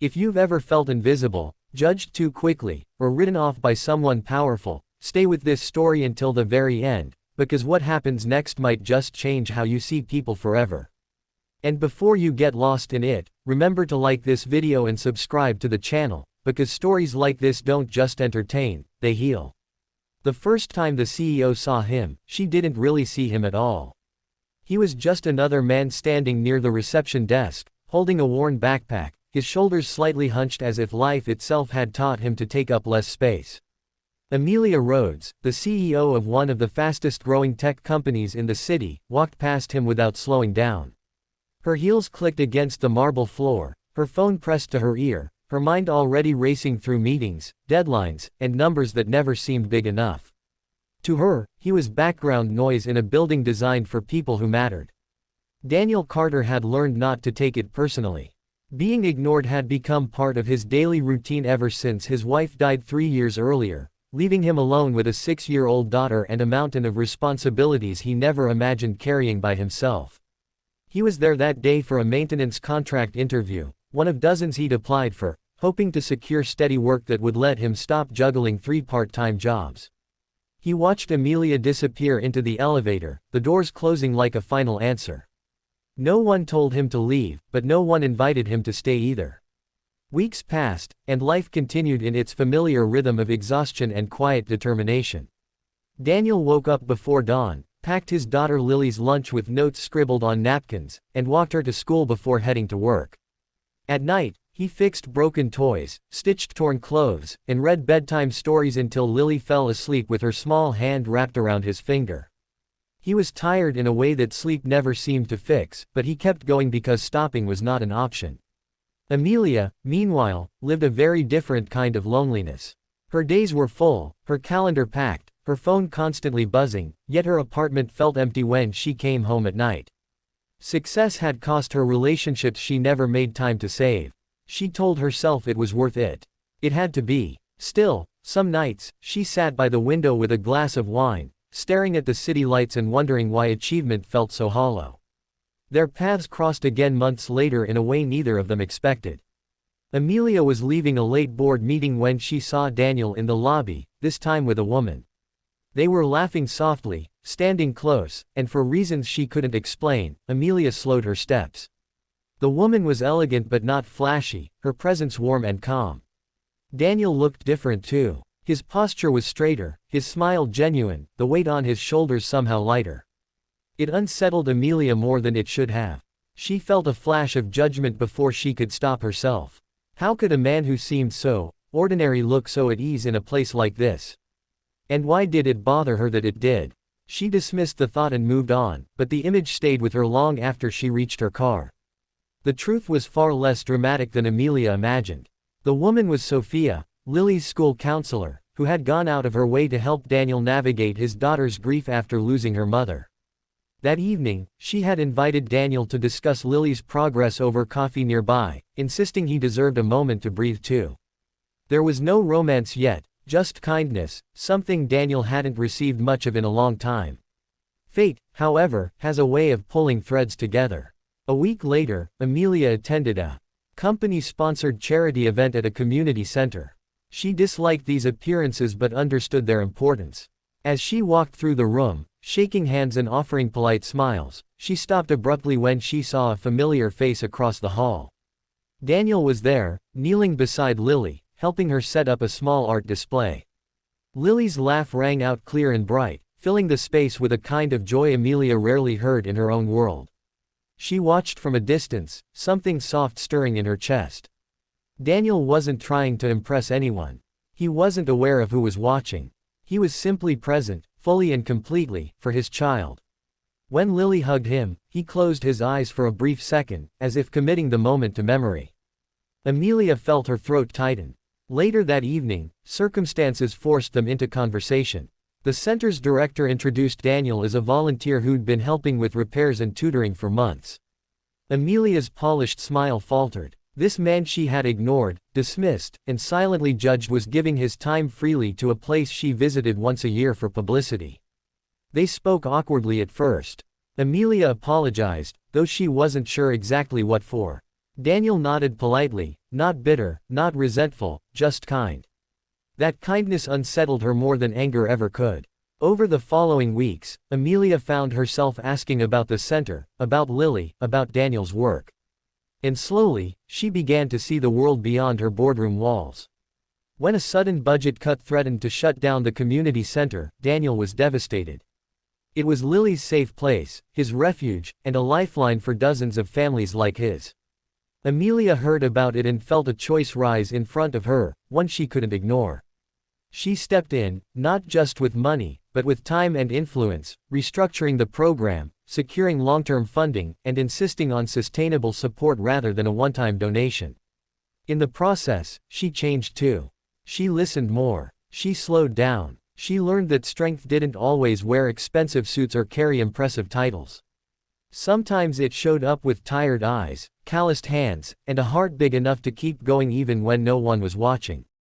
If you've ever felt invisible, judged too quickly, or written off by someone powerful, stay with this story until the very end, because what happens next might just change how you see people forever. And before you get lost in it, remember to like this video and subscribe to the channel, because stories like this don't just entertain, they heal. The first time the CEO saw him, she didn't really see him at all. He was just another man standing near the reception desk, holding a worn backpack, his shoulders slightly hunched as if life itself had taught him to take up less space. Amelia Rhodes, the CEO of one of the fastest-growing tech companies in the city, walked past him without slowing down. Her heels clicked against the marble floor, her phone pressed to her ear, her mind already racing through meetings, deadlines, and numbers that never seemed big enough. To her, he was background noise in a building designed for people who mattered. Daniel Carter had learned not to take it personally. Being ignored had become part of his daily routine ever since his wife died 3 years earlier, leaving him alone with a 6-year-old daughter and a mountain of responsibilities he never imagined carrying by himself. He was there that day for a maintenance contract interview, one of dozens he'd applied for, hoping to secure steady work that would let him stop juggling 3 part-time jobs. He watched Amelia disappear into the elevator, the doors closing like a final answer. No one told him to leave, but no one invited him to stay either. Weeks passed, and life continued in its familiar rhythm of exhaustion and quiet determination. Daniel woke up before dawn, packed his daughter Lily's lunch with notes scribbled on napkins, and walked her to school before heading to work. At night, he fixed broken toys, stitched torn clothes, and read bedtime stories until Lily fell asleep with her small hand wrapped around his finger. He was tired in a way that sleep never seemed to fix, but he kept going because stopping was not an option. Amelia, meanwhile, lived a very different kind of loneliness. Her days were full, her calendar packed, her phone constantly buzzing, yet her apartment felt empty when she came home at night. Success had cost her relationships she never made time to save. She told herself it was worth it. It had to be. Still, some nights, she sat by the window with a glass of wine, staring at the city lights and wondering why achievement felt so hollow. Their paths crossed again months later in a way neither of them expected. Amelia was leaving a late board meeting when she saw Daniel in the lobby, this time with a woman. They were laughing softly, standing close, and for reasons she couldn't explain, Amelia slowed her steps. The woman was elegant but not flashy, her presence warm and calm. Daniel looked different too. His posture was straighter, his smile genuine, the weight on his shoulders somehow lighter. It unsettled Amelia more than it should have. She felt a flash of judgment before she could stop herself. How could a man who seemed so ordinary look so at ease in a place like this? And why did it bother her that it did? She dismissed the thought and moved on, but the image stayed with her long after she reached her car. The truth was far less dramatic than Amelia imagined. The woman was Sophia, Lily's school counselor, who had gone out of her way to help Daniel navigate his daughter's grief after losing her mother. That evening, she had invited Daniel to discuss Lily's progress over coffee nearby, insisting he deserved a moment to breathe too. There was no romance yet, just kindness, something Daniel hadn't received much of in a long time. Fate, however, has a way of pulling threads together. A week later, Amelia attended a company-sponsored charity event at a community center. She disliked these appearances but understood their importance. As she walked through the room, shaking hands and offering polite smiles, she stopped abruptly when she saw a familiar face across the hall. Daniel was there, kneeling beside Lily, helping her set up a small art display. Lily's laugh rang out clear and bright, filling the space with a kind of joy Amelia rarely heard in her own world. She watched from a distance, something soft stirring in her chest. Daniel wasn't trying to impress anyone. He wasn't aware of who was watching. He was simply present, fully and completely, for his child. When Lily hugged him, he closed his eyes for a brief second, as if committing the moment to memory. Amelia felt her throat tighten. Later that evening, circumstances forced them into conversation. The center's director introduced Daniel as a volunteer who'd been helping with repairs and tutoring for months. Amelia's polished smile faltered. This man she had ignored, dismissed, and silently judged was giving his time freely to a place she visited once a year for publicity. They spoke awkwardly at first. Amelia apologized, though she wasn't sure exactly what for. Daniel nodded politely, not bitter, not resentful, just kind. That kindness unsettled her more than anger ever could. Over the following weeks, Amelia found herself asking about the center, about Lily, about Daniel's work. And slowly, she began to see the world beyond her boardroom walls. When a sudden budget cut threatened to shut down the community center, Daniel was devastated. It was Lily's safe place, his refuge, and a lifeline for dozens of families like his. Amelia heard about it and felt a choice rise in front of her, one she couldn't ignore. She stepped in, not just with money, but with time and influence, restructuring the program, securing long-term funding, and insisting on sustainable support rather than a one-time donation. In the process, she changed too. She listened more. She slowed down. She learned that strength didn't always wear expensive suits or carry impressive titles. Sometimes it showed up with tired eyes, calloused hands, and a heart big enough to keep going even when no one was watching.